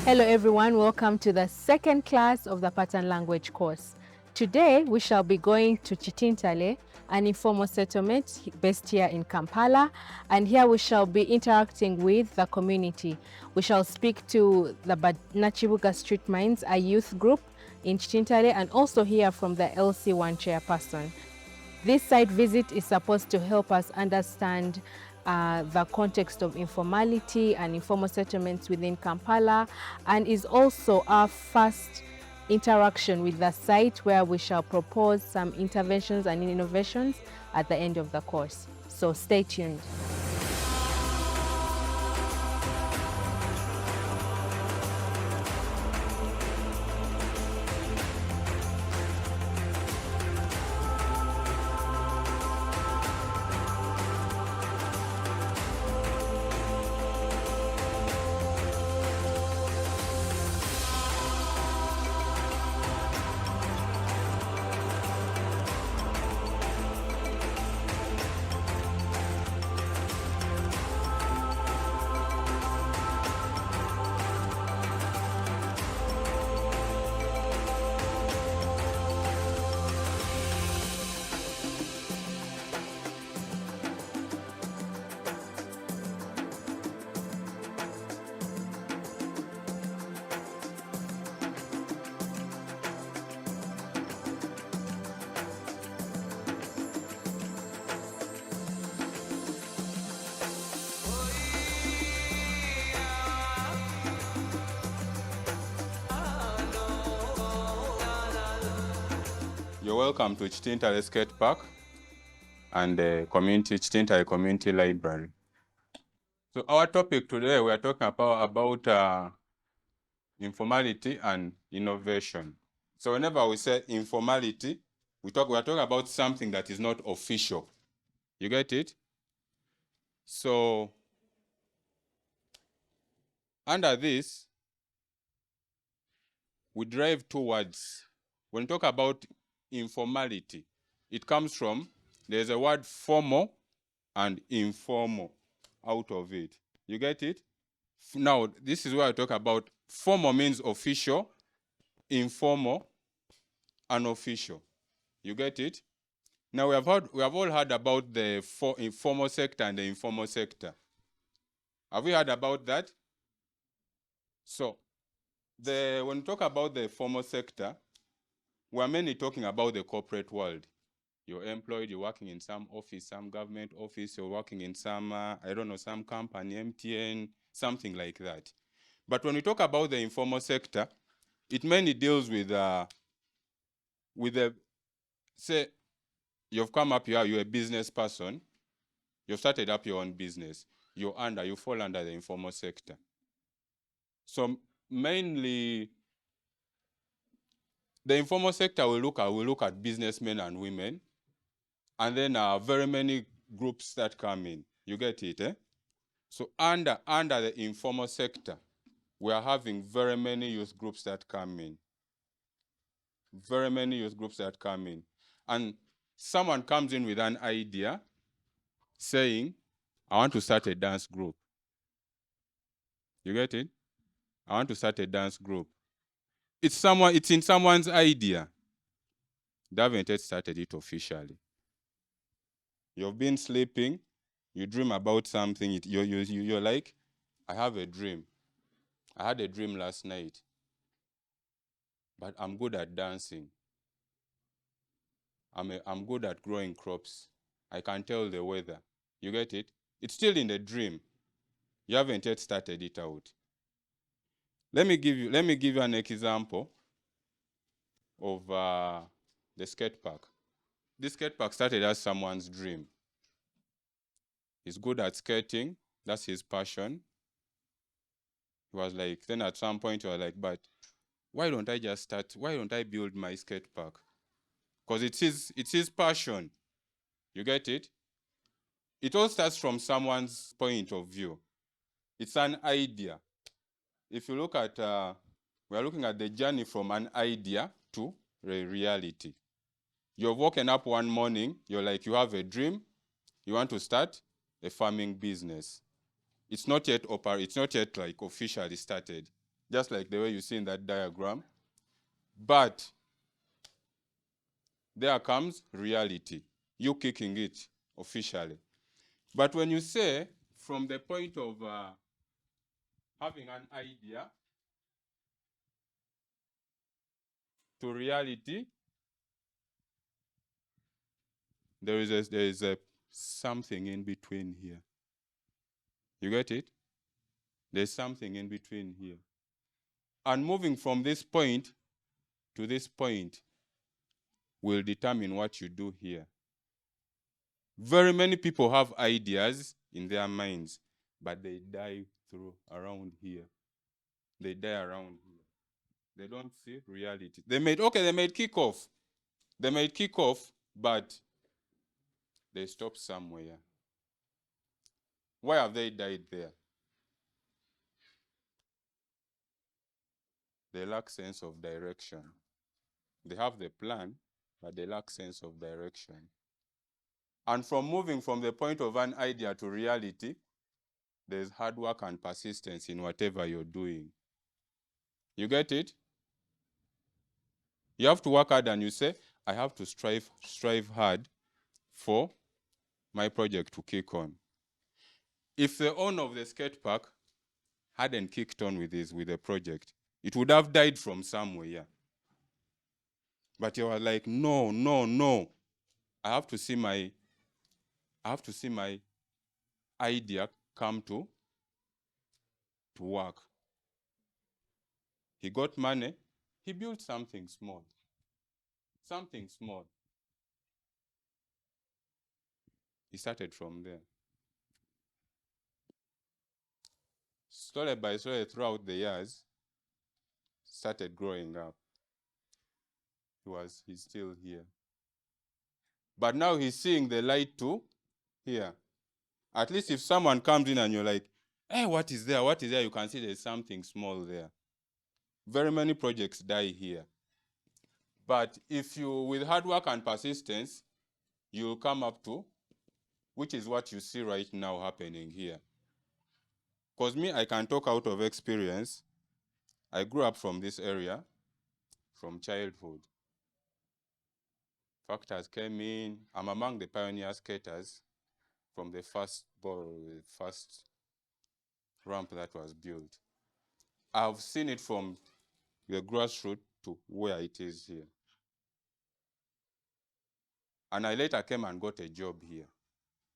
Hello everyone, welcome to the second class of the pattern language course. Today we shall be going to Kitintale, an informal settlement based here in Kampala, and here we shall be interacting with the community. We shall speak to the Banakibuga Street Minds, a youth group in Kitintale, and also hear from the LC1 chairperson. This site visit is supposed to help us understand the context of informality and informal settlements within Kampala, and is also our first interaction with the site where we shall propose some interventions and innovations at the end of the course. So stay tuned. You're welcome to Kitintale Skate Park and the Kitintale Community Library. So our topic today, we are talking about informality and innovation. So whenever we say informality, we are talking about something that is not official. You get it? So under this, we derive two words. When we talk about informality, it comes from, there's a word formal and informal out of it. You get it? Now, this is where I talk about formal means official, informal, unofficial. You get it? Now, we have all heard about the informal sector and the informal sector. Have we heard about that? So, when we talk about the formal sector, we are mainly talking about the corporate world. You're employed, you're working in some office, some government office, you're working in some, some company, MTN, something like that. But when we talk about the informal sector, it mainly deals with say, you've come up here, you're a business person, you've started up your own business, you fall under the informal sector. So mainly, the informal sector will look at businessmen and women, and then very many groups that come in. You get it, eh? So under the informal sector, we are having very many youth groups that come in. Very many youth groups that come in. And someone comes in with an idea saying, I want to start a dance group. You get it? I want to start a dance group. It's in someone's idea. They haven't yet started it officially. You've been sleeping, you dream about something, you're like, I have a dream. I had a dream last night, but I'm good at dancing. I'm good at growing crops. I can tell the weather. You get it? It's still in the dream. You haven't yet started it out. Let me give you an example of the skate park. This skate park started as someone's dream. He's good at skating. That's his passion. He was like, then at some point he was like, but why don't I build my skate park? Because it's his passion. You get it? It all starts from someone's point of view. It's an idea. If you look at, we are looking at the journey from an idea to a reality. You've woken up one morning, you're like, you have a dream, you want to start a farming business. It's not yet like officially started. just like the way you see in that diagram. But there comes reality, you kicking it officially. But when you say from the point of having an idea to reality, there is a something in between here. You get it? There's something in between here. And moving from this point to this point will determine what you do here. Very many people have ideas in their minds, but they die through around here. They die around here. They don't see reality. They made kick off. They made kick off, but they stopped somewhere. Why have they died there? They lack sense of direction. They have the plan, but they lack sense of direction. And from moving from the point of an idea to reality, there's hard work and persistence in whatever you're doing. You get it? You have to work hard, and you say, I have to strive hard for my project to kick on. If the owner of the skate park hadn't kicked on with the project, it would have died from somewhere. But you are like, no. I have to see my idea come to work. He got money, he built something small. Something small. He started from there. Slowly by slowly throughout the years, started growing up. He's still here. But now he's seeing the light too here. At least if someone comes in and you're like, hey, what is there? What is there? You can see there's something small there. Very many projects die here. But if you, with hard work and persistence, you'll come up to, which is what you see right now happening here. Because me, I can talk out of experience. I grew up from this area from childhood. Factors came in. I'm among the pioneer skaters from the first ramp that was built. I've seen it from the grassroots to where it is here. And I later came and got a job here.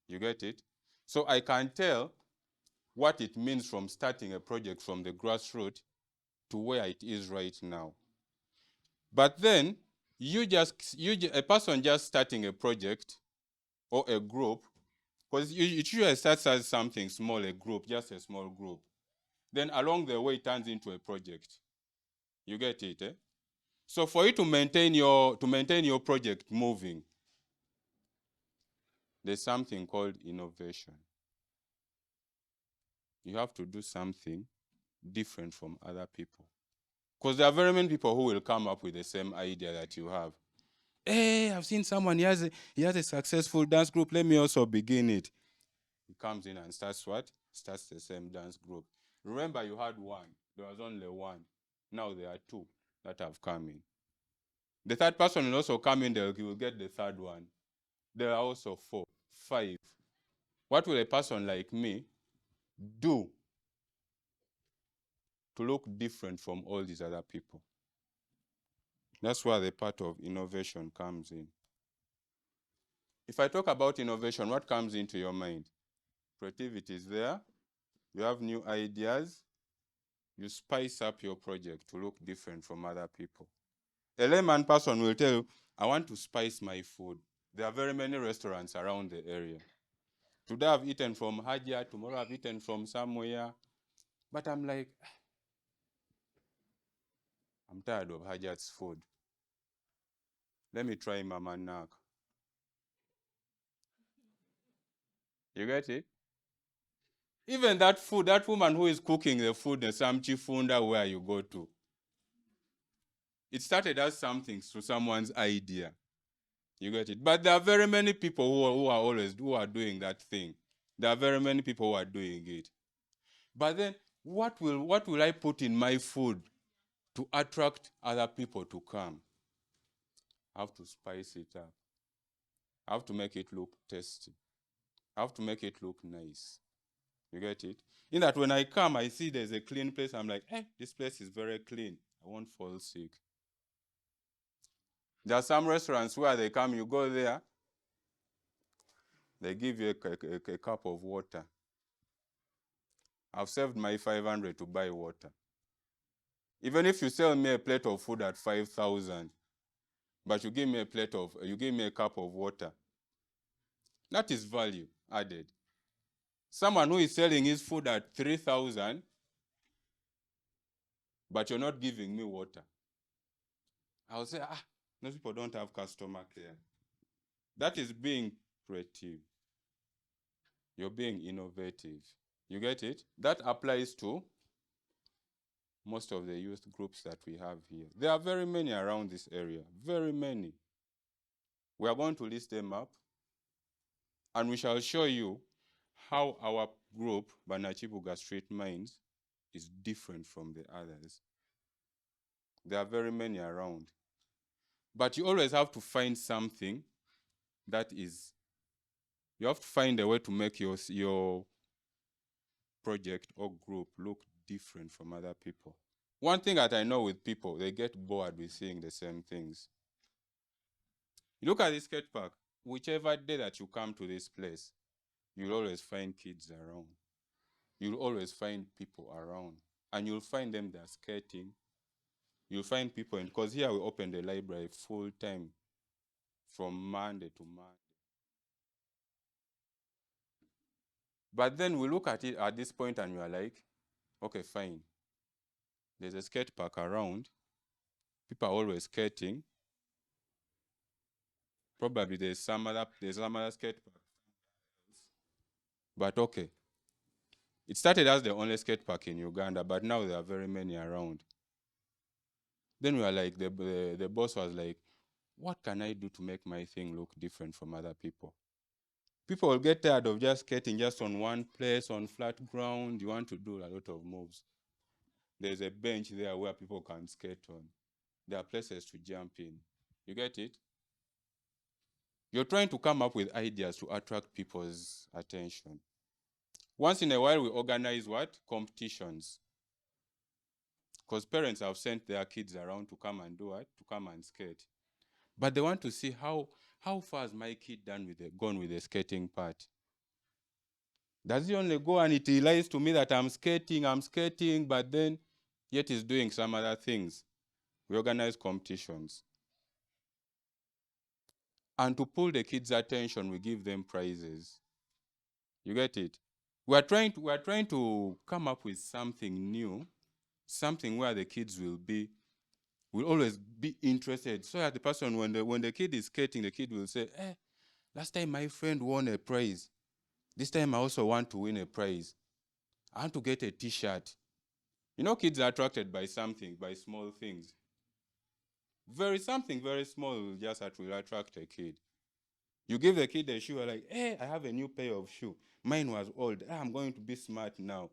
You get it? So I can tell what it means from starting a project from the grassroots to where it is right now. But then, a person just starting a project or a group, because it usually starts as something small, a group, just a small group. Then along the way, it turns into a project. You get it, eh? So for you to maintain your project moving, there's something called innovation. You have to do something different from other people. Because there are very many people who will come up with the same idea that you have. Hey, I've seen someone, he has a successful dance group, let me also begin it. He comes in and starts what? Starts the same dance group. Remember, you had one. There was only one. Now there are two that have come in. The third person will also come in, he will get the third one. There are also 4, 5. What will a person like me do to look different from all these other people? That's where the part of innovation comes in. If I talk about innovation, what comes into your mind? Creativity is there. You have new ideas. You spice up your project to look different from other people. A layman person will tell you, I want to spice my food. There are very many restaurants around the area. Today I've eaten from Haja, tomorrow I've eaten from somewhere. But I'm like, I'm tired of Haja's food. Let me try Mama Nak. You get it? Even that food, that woman who is cooking the food, the Samchi Funda where you go to, it started as something to someone's idea. You get it? But there are very many people who are doing that thing. There are very many people who are doing it. But then What will I put in my food to attract other people to come? I have to spice it up. I have to make it look tasty. I have to make it look nice. You get it? In that when I come, I see there's a clean place. I'm like, this place is very clean. I won't fall sick. There are some restaurants where they come, you go there, they give you a cup of water. I've saved my 500 to buy water. Even if you sell me a plate of food at 5,000, but you give me a cup of water, that is value added. Someone who is selling his food at 3,000, but you're not giving me water, I'll say, those people don't have customer care. That is being creative. You're being innovative. You get it? That applies to most of the youth groups that we have here. There are very many around this area, very many. We are going to list them up, and we shall show you how our group, Banakibuga Street Minds, is different from the others. There are very many around. But you always have to find something that is, you have to find a way to make your project or group look different from other people. One thing that I know with people, they get bored with seeing the same things. You look at this skate park, whichever day that you come to this place, you'll always find kids around. You'll always find people around. And you'll find them there skating. You'll find people, because here we open the library full time from Monday to Monday. But then we look at it at this point and we are like, okay, fine. There's a skate park around. People are always skating. Probably there's some other skate park. But okay. It started as the only skate park in Uganda, but now there are very many around. Then we were like, the boss was like, what can I do to make my thing look different from other people? People will get tired of just skating just on one place, on flat ground. You want to do a lot of moves. There's a bench there where people can skate on. There are places to jump in. You get it? You're trying to come up with ideas to attract people's attention. Once in a while, we organize what? Competitions. Because parents have sent their kids around to come and do what? To come and skate. But they want to see how far has my kid gone with the skating part. Does he only go and it lies to me that I'm skating, but then yet he's doing some other things. We organize competitions. And to pull the kids' attention, we give them prizes. You get it? We are trying to come up with something new, something where the kids will always be interested. So that the person, when the kid is skating, the kid will say, last time my friend won a prize. This time I also want to win a prize. I want to get a t-shirt. You know, kids are attracted by something, by small things. Something very small will attract a kid. You give the kid a shoe, like, I have a new pair of shoes. Mine was old. I'm going to be smart now.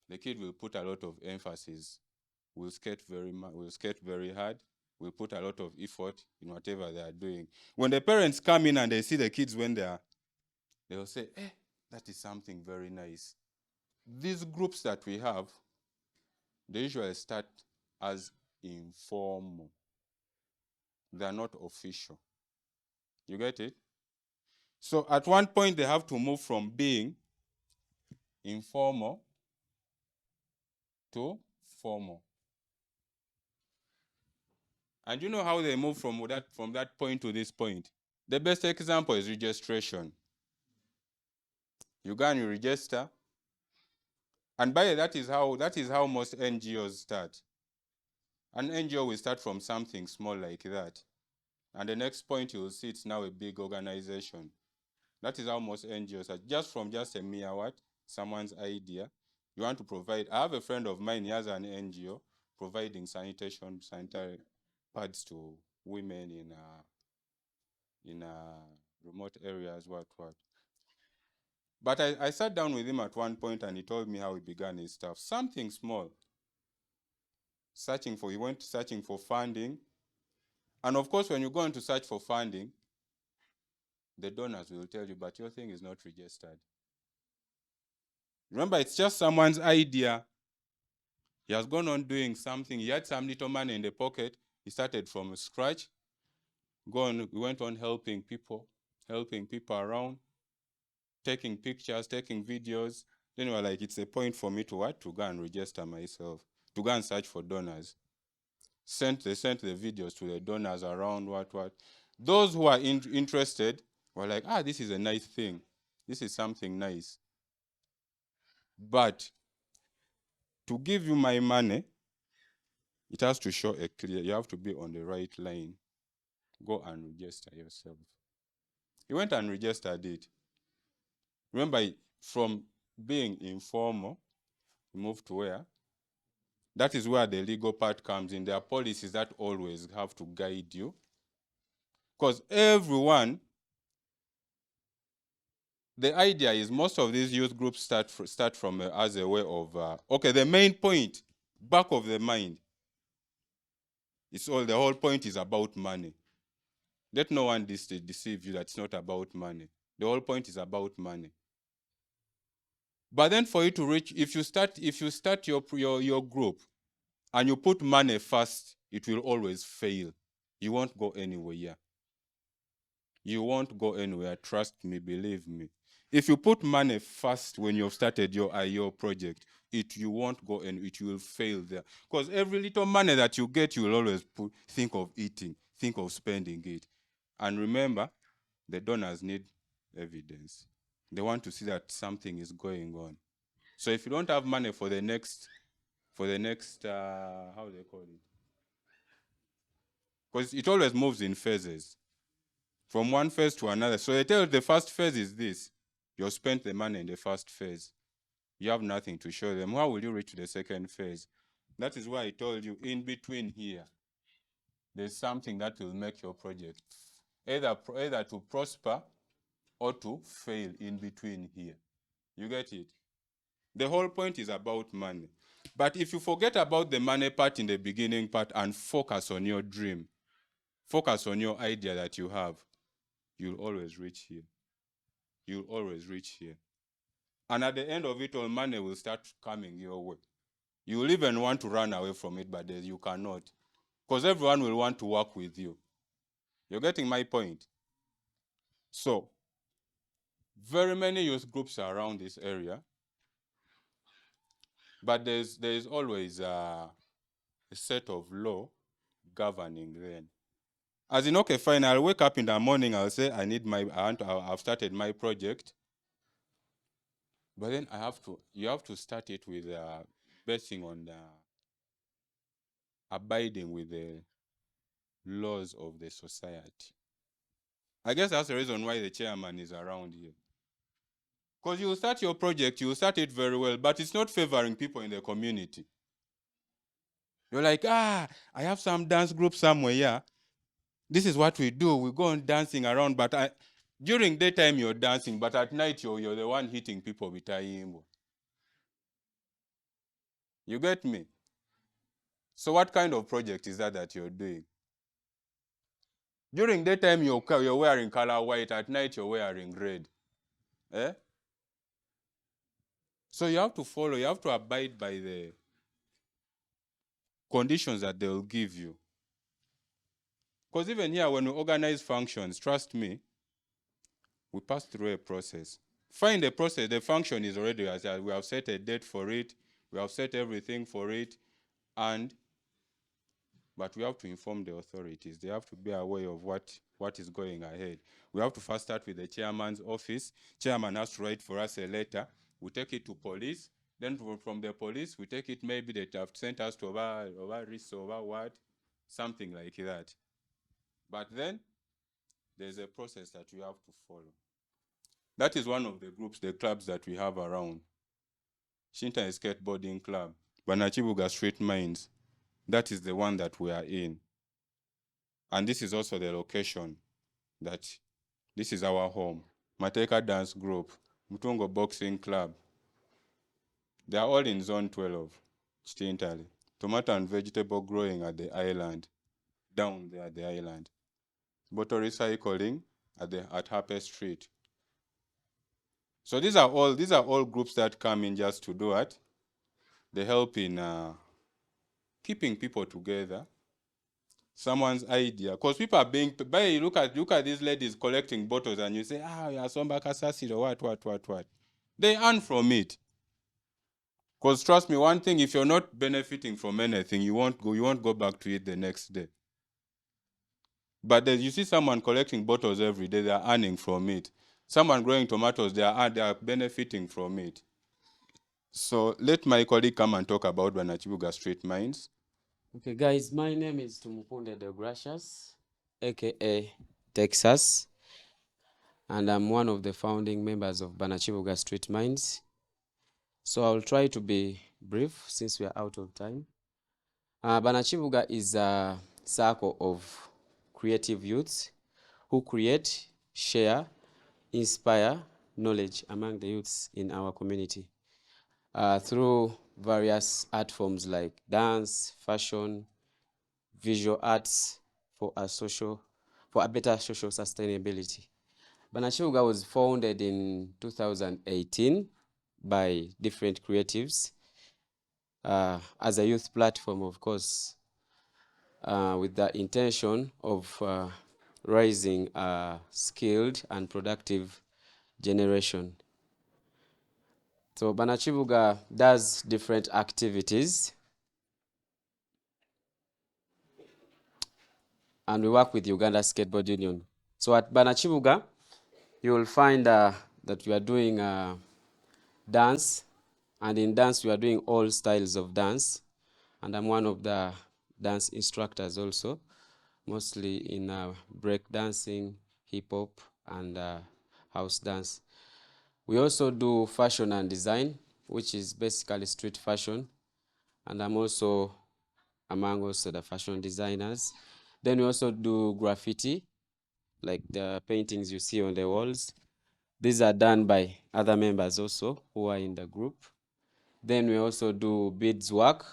The kid will put a lot of emphasis. Will skate very hard. Will put a lot of effort in whatever they are doing. When the parents come in and they see the kids when they will say, that is something very nice. These groups that we have, they usually start as informal. They are not official. You get it? So at one point, they have to move from being informal to formal. And you know how they move from that point to this point? The best example is registration. You go and you register. And by that is how most NGOs start. An NGO will start from something small like that. And the next point you will see it's now a big organization. That is how most NGOs are. Just from a mere someone's idea. You want to provide. I have a friend of mine, he has an NGO providing sanitary pads to women in remote areas, But I sat down with him at one point and he told me how he began his stuff. Something small. He went searching for funding. And of course, when you go on to search for funding, the donors will tell you, but your thing is not registered. Remember, it's just someone's idea. He has gone on doing something. He had some little money in the pocket. He started from scratch. We went on helping people around, taking pictures, taking videos. Then we were like, it's a point for me to what? To go and register myself, to go and search for donors. They sent the videos to the donors around what. Those who are interested were like, this is a nice thing. This is something nice. But to give you my money, it has to show a clear, you have to be on the right line. Go and register yourself. He went and registered it. Remember, from being informal, he moved to where? That is where the legal part comes in. There are policies that always have to guide you. Because everyone, the idea is most of these youth groups start from as a way of, the main point, back of the mind, the whole point is about money. Let no one deceive you that it's not about money. The whole point is about money. But then for you to reach, if you start your group and you put money first, it will always fail. You won't go anywhere. You won't go anywhere. Trust me, believe me. If you put money first when you've started your project, you won't go and it will fail there. Because every little money that you get, you will always think of eating, think of spending it. And remember, the donors need evidence. They want to see that something is going on. So if you don't have money for the next, how do they call it? Because it always moves in phases, from one phase to another. So they tell you the first phase is this. You spent the money in the first phase. You have nothing to show them. How will you reach the second phase? That is why I told you, in between here, there's something that will make your project either to prosper or to fail in between here. You get it? The whole point is about money. But if you forget about the money part in the beginning part and focus on your dream, focus on your idea that you have, you'll always reach here. You'll always reach here. And at the end of it all, money will start coming your way. You will even want to run away from it, but you cannot. Because everyone will want to work with you. You're getting my point? So, very many youth groups are around this area. But there's always a set of law governing them. As in, okay, fine, I'll wake up in the morning, I'll say, I've started my project. But then you have to start it with basing on abiding with the laws of the society. I guess that's the reason why the chairman is around here. Because you start your project, you start it very well, but it's not favoring people in the community. You're like, I have some dance group somewhere, yeah. This is what we do. We go on dancing around, but during daytime you're dancing, but at night you're the one hitting people with ayimbo. You get me? So what kind of project is that you're doing? During daytime you're wearing color white, at night you're wearing red. Eh? So you have to abide by the conditions that they'll give you. Because even here, when we organize functions, trust me, we pass through a process. Find the process, the function is already, we have set a date for it, we have set everything for it, but we have to inform the authorities. They have to be aware of what is going ahead. We have to first start with the chairman's office. Chairman has to write for us a letter. We take it to police. Then from the police, we take it, maybe they have sent us to over risk, over what, something like that. But then there's a process that you have to follow. That is one of the clubs that we have around. Shinta Skateboarding Club, Banakibuga Street Mines. That is the one that we are in. And this is also the location that this is our home. Mateka Dance Group. Mutungo Boxing Club. They are all in Zone 12, Kitintale. Tomato and vegetable growing at the island, down there at the island. Bottle recycling at Harper Street. So these are all groups that come in just to do it. They help in keeping people together. Someone's idea, because people are being. You look at these ladies collecting bottles, and you say, yeah, somba kasasi or what. They earn from it. Because trust me, one thing: if you're not benefiting from anything, you won't go back to it the next day. But you see someone collecting bottles every day, they are earning from it. Someone growing tomatoes, they are benefiting from it. So let my colleague come and talk about Banakibuga Street Mines. Okay, guys, my name is Tumukunde De Gracias, aka Texas, and I'm one of the founding members of Banakibuga Street Mines. So I'll try to be brief since we are out of time. Banakibuga is a circle of creative youths who create, share, inspire knowledge among the youths in our community through various art forms like dance, fashion, visual arts for a better social sustainability. Banakibuga was founded in 2018 by different creatives as a youth platform, of course, with the intention of raising a skilled and productive generation. So Banakibuga does different activities, and we work with Uganda Skateboard Union. So at Banakibuga, you will find that we are doing dance, and in dance we are doing all styles of dance, and I'm one of the dance instructors also, mostly in break dancing, hip hop, and house dance. We also do fashion and design, which is basically street fashion, and I'm also among also the fashion designers. Then we also do graffiti, like the paintings you see on the walls. These are done by other members also who are in the group. Then we also do beads work,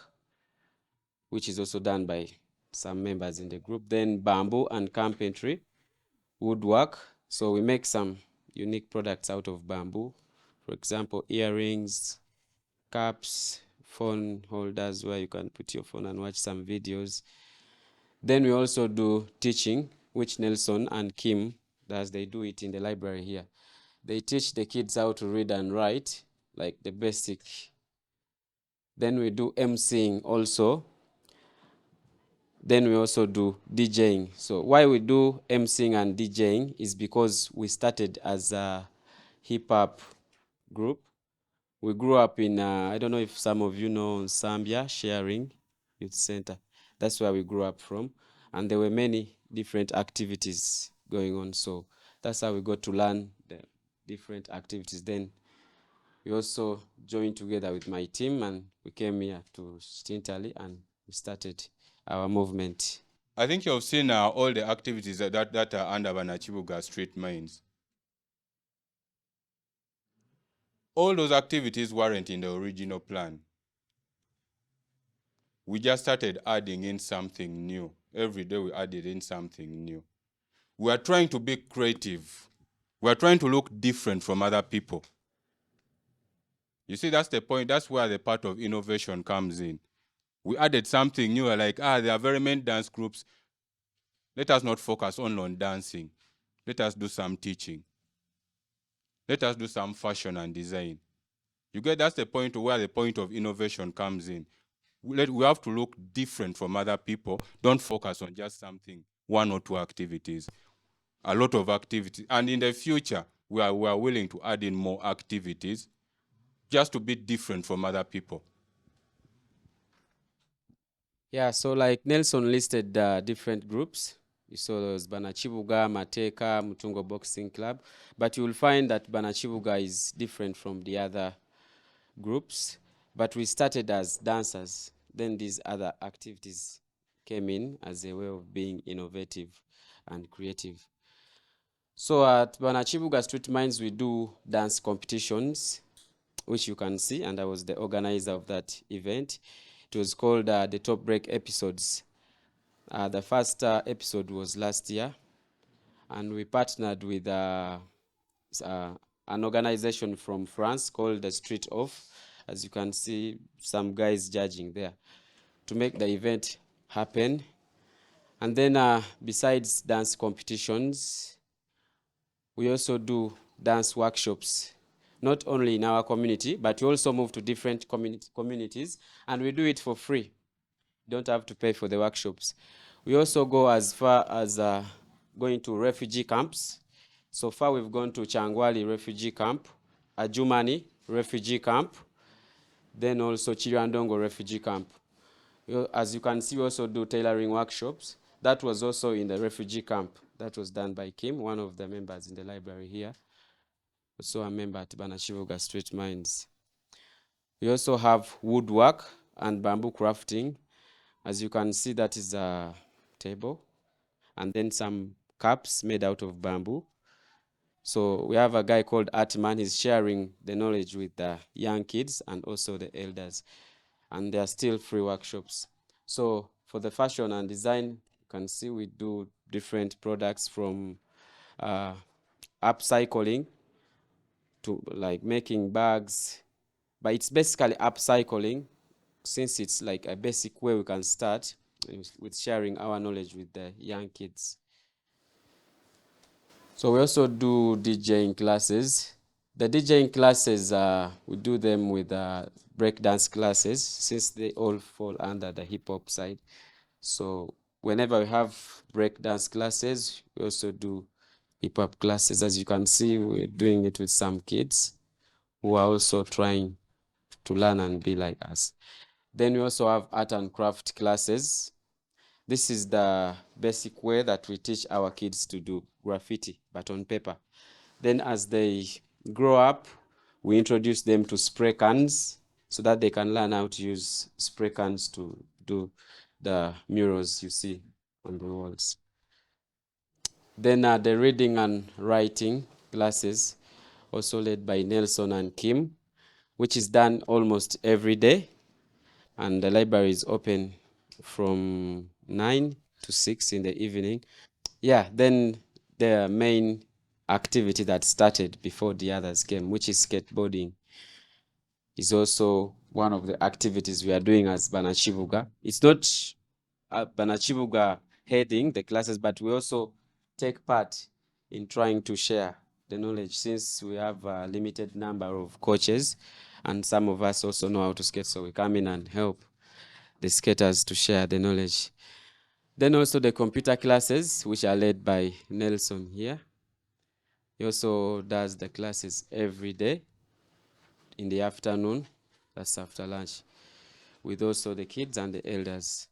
which is also done by some members in the group. Then bamboo and carpentry, woodwork. So we make some unique products out of bamboo. For example, earrings, caps, phone holders where you can put your phone and watch some videos. Then we also do teaching, which Nelson and Kim, as they do it in the library here. They teach the kids how to read and write, like the basic. Then we do emceeing also. Then we also do DJing. So why we do emceeing and DJing is because we started as a hip hop group. We grew up in, I don't know if some of you know Zambia, Sharing Youth Center. That's where we grew up from. And there were many different activities going on. So that's how we got to learn the different activities. Then we also joined together with my team and we came here to Kitintale and we started our movement. I think you've seen all the activities that are under Banakibuga Street Mines. All those activities weren't in the original plan. We just started adding in something new. Every day we added in something new. We are trying to be creative. We are trying to look different from other people. You see, that's the point. That's where the part of innovation comes in. We added something new, like, there are very many dance groups. Let us not focus only on dancing. Let us do some teaching. Let us do some fashion and design. You get, that's the point where the point of innovation comes in. We have to look different from other people. Don't focus on just something, one or two activities. A lot of activities. And in the future, we are willing to add in more activities just to be different from other people. Yeah, so like Nelson listed different groups. You saw those Banakibuga, Mateka, Mutungo Boxing Club. But you will find that Banakibuga is different from the other groups. But we started as dancers. Then these other activities came in as a way of being innovative and creative. So at Banakibuga Street Minds, we do dance competitions, which you can see, and I was the organizer of that event. It was called the Top Break Episodes. The first episode was last year, and we partnered with an organization from France called the Street Off. As you can see, some guys judging there to make the event happen. And then besides dance competitions, we also do dance workshops, not only in our community, but we also move to different communities, and we do it for free. You don't have to pay for the workshops. We also go as far as going to refugee camps. So far, we've gone to Changwali refugee camp, Ajumani refugee camp, then also Chiriandongo refugee camp. As you can see, we also do tailoring workshops. That was also in the refugee camp. That was done by Kim, one of the members in the library here. Also a member at Banakibuga Street Minds. We also have woodwork and bamboo crafting. As you can see, that is a table. And then some cups made out of bamboo. So we have a guy called Artman. He's sharing the knowledge with the young kids and also the elders. And there are still free workshops. So for the fashion and design, you can see we do different products from upcycling to like making bags. But it's basically upcycling, since it's like a basic way we can start with sharing our knowledge with the young kids. So we also do DJing classes. The DJing classes, we do them with breakdance classes, since they all fall under the hip hop side. So whenever we have breakdance classes, we also do hip hop classes. As you can see, we're doing it with some kids who are also trying to learn and be like us. Then we also have art and craft classes. This is the basic way that we teach our kids to do graffiti, but on paper. Then as they grow up, we introduce them to spray cans so that they can learn how to use spray cans to do the murals you see on the walls. Then the reading and writing classes, also led by Nelson and Kim, which is done almost every day. And the library is open from 9 to 6 in the evening. Yeah, then the main activity that started before the others came, which is skateboarding, is also one of the activities we are doing as Banakibuga. It's not Banakibuga heading the classes, but we also take part in trying to share the knowledge, since we have a limited number of coaches and some of us also know how to skate, so we come in and help the skaters to share the knowledge. Then also the computer classes, which are led by Nelson here. He also does the classes every day in the afternoon, that's after lunch, with also the kids and the elders.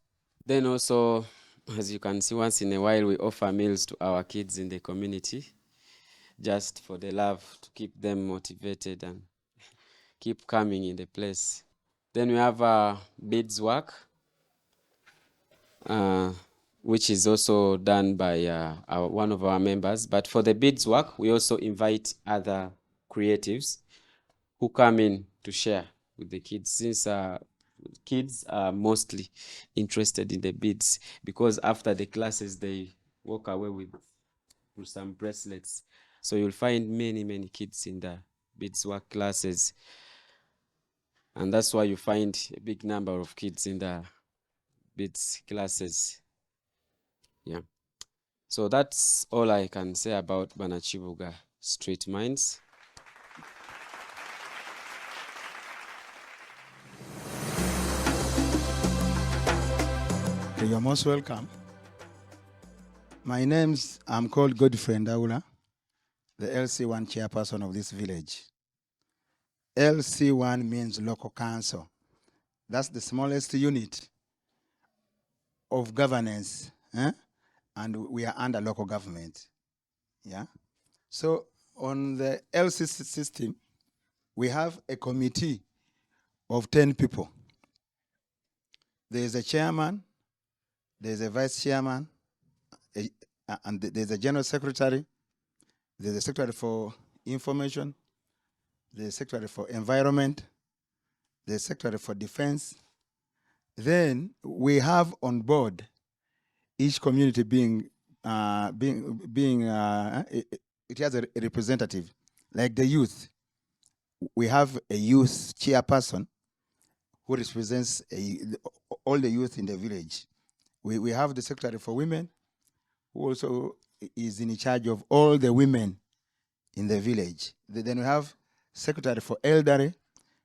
Then also, as you can see, once in a while we offer meals to our kids in the community, just for the love, to keep them motivated and keep coming in the place. Then we have beadswork, which is also done by one of our members. But for the beadswork, we also invite other creatives who come in to share with the kids, since kids are mostly interested in the beads, because after the classes they walk away with some bracelets. So you'll find many kids in the beadswork classes, and that's why you find a big number of kids in the beads classes. Yeah. So that's all I can say about Banakibuga Street Minds. You're most welcome. I'm called Godfrey Ndaula, the LC1 chairperson of this village. LC1 means local council. That's the smallest unit of governance, and we are under local government. Yeah. So on the LC system, we have a committee of 10 people. There's a chairman, there's a vice chairman, and there's a general secretary, There's a secretary for information, there's a secretary for environment, there's a secretary for defense. Then we have on board each community it has a representative, like the youth. We have a youth chairperson who represents all the youth in the village. We have the secretary for women, who also is in charge of all the women in the village. Then we have secretary for elderly.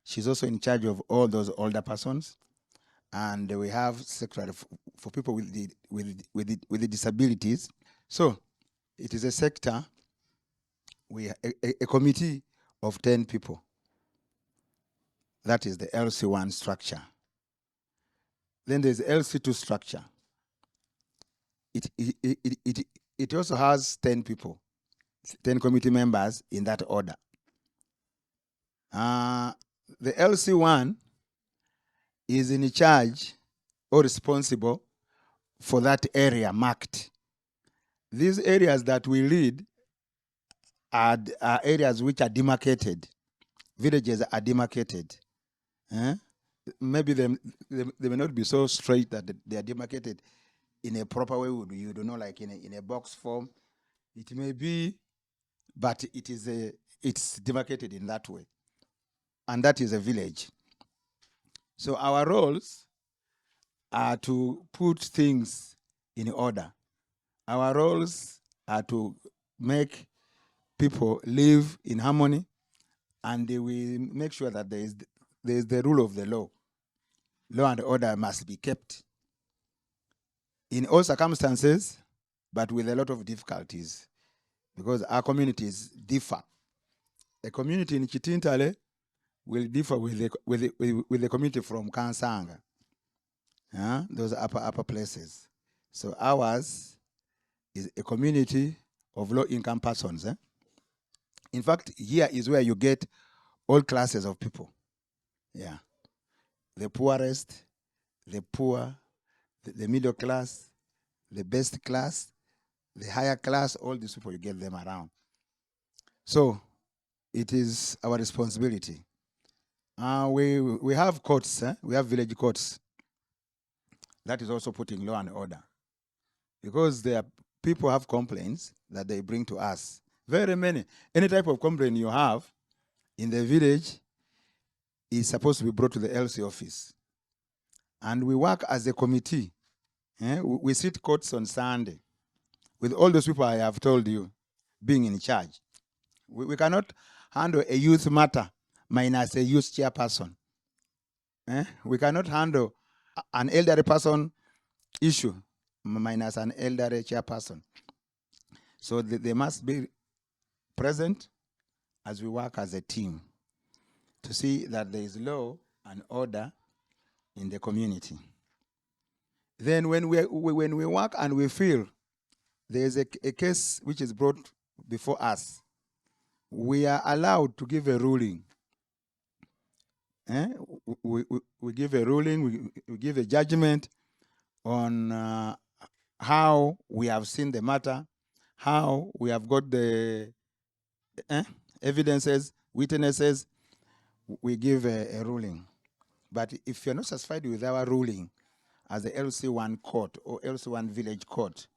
She's also in charge of all those older persons. And we have secretary for people with the disabilities. So it is a sector, a committee of 10 people. That is the LC1 structure. Then there's LC2 structure. It also has 10 people, 10 committee members in that order. The LC1 is in charge or responsible for that area marked. These areas that we lead are areas which are demarcated. Villages are demarcated. Maybe they may not be so straight that they are demarcated in a proper way. You don't know, like in a box form. It may be, but it's demarcated in that way. And that is a village. So our roles are to put things in order. Our roles are to make people live in harmony, and we make sure that there is the rule of the law. Law and order must be kept in all circumstances, but with a lot of difficulties, because our communities differ. A community in Kitintale will differ with the community from Kansanga. Those are upper places. So ours is a community of low-income persons. In fact, here is where you get all classes of people. Yeah, the poorest, the poor, the middle class, the best class, the higher class, all these people, you get them around. So it is our responsibility. We have courts, we have village courts. That is also putting law and order, because there are people have complaints that they bring to us. Very many. Any type of complaint you have in the village is supposed to be brought to the LC office. And we work as a committee. We sit courts on Sunday with all those people I have told you being in charge. We cannot handle a youth matter minus a youth chairperson. We cannot handle an elderly person issue minus an elderly chairperson. So they must be present as we work as a team to see that there is law and order in the community. Then when we work and we feel there is a case which is brought before us, we are allowed to give a ruling. We give a ruling, we give a judgment on how we have seen the matter, how we have got the evidences, witnesses. We give a ruling. But if you're not satisfied with our ruling as the LC1 court or LC1 village court,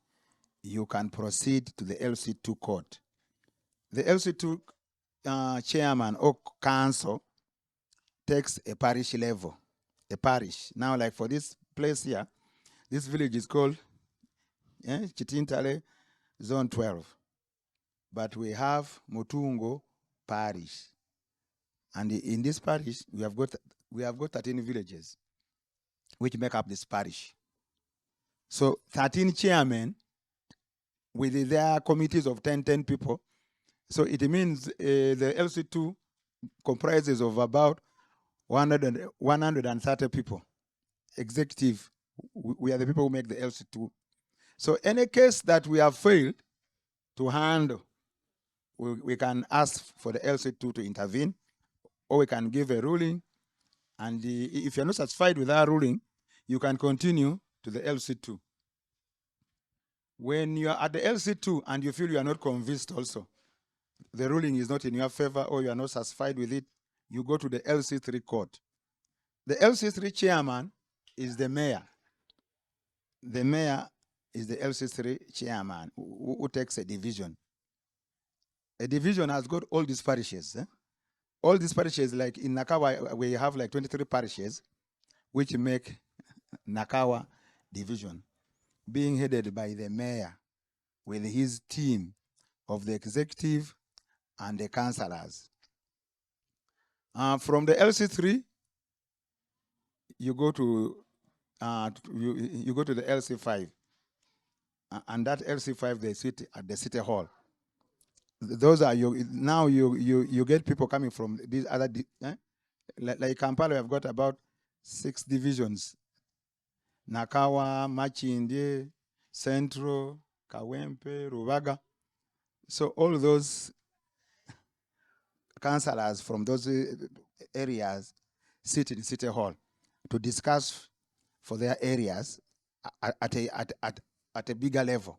you can proceed to the LC2 court. The LC2 chairman or council takes a parish level, a parish. Now, like for this place here, this village is called Kitintale Zone 12. But we have Mutungo parish. And in this parish, we have got 13 villages which make up this parish. So 13 chairmen with their committees of 10 people. So it means the LC2 comprises of about 130 people. Executive, we are the people who make the LC2. So any case that we have failed to handle, we can ask for the LC2 to intervene, or we can give a ruling. And if you're not satisfied with our ruling, you can continue to the LC2. When you're at the LC2 and you feel you are not convinced also, the ruling is not in your favor or you are not satisfied with it, you go to the LC3 court. The LC3 chairman is the mayor. The mayor is the LC3 chairman who takes a division. A division has got all these parishes. All these parishes, like in Nakawa, we have like 23 parishes, which make Nakawa division, being headed by the mayor with his team of the executive and the councillors. From the LC3, you go to you go to the LC5, and that LC5 they sit at the city hall. Those are you get people coming from these other like Kampala. We have got about 6 divisions: Nakawa, Machinde, Central, Kawempe, Rubaga. So all those councillors from those areas sit in City Hall to discuss for their areas at a bigger level.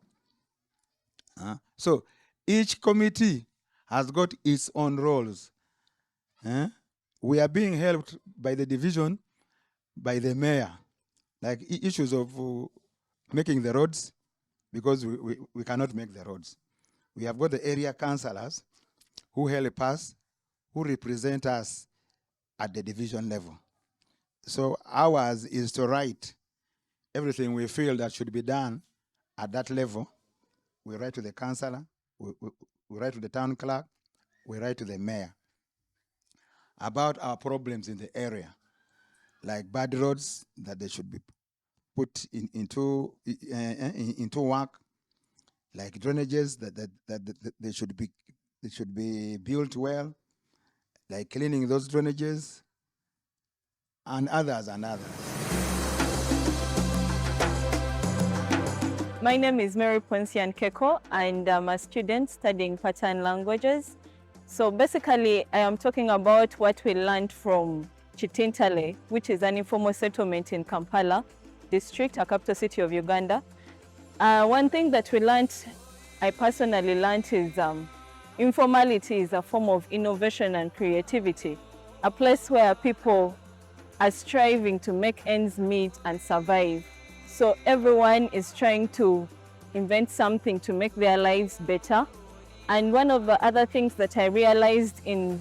So each committee has got its own roles. We are being helped by the division, by the mayor, like issues of making the roads, because we cannot make the roads. We have got the area councillors who help us, who represent us at the division level. So ours is to write everything we feel that should be done at that level. We write to the councillor, we write to the town clerk, we write to the mayor about our problems in the area, like bad roads that they should be put into work, like drainages that they should be built well, like cleaning those drainages, and others and others. My name is Mary Ponsian Keko, and I'm a student studying pattern languages. So basically, I am talking about what we learned from Kitintale, which is an informal settlement in Kampala district, a capital city of Uganda. One thing that we learned, I personally learned, is informality is a form of innovation and creativity, a place where people are striving to make ends meet and survive. So everyone is trying to invent something to make their lives better. And one of the other things that I realized in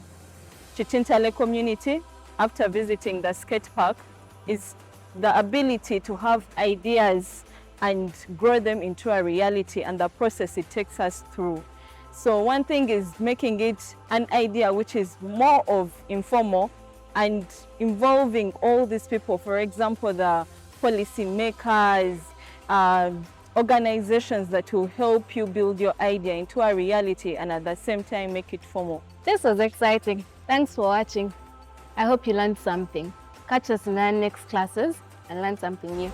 Kitintale community after visiting the skate park is the ability to have ideas and grow them into a reality, and the process it takes us through. So one thing is making it an idea which is more of informal and involving all these people, for example, the policy makers, organizations that will help you build your idea into a reality and at the same time make it formal. This was exciting. Thanks for watching. I hope you learned something. Catch us in our next classes and learn something new.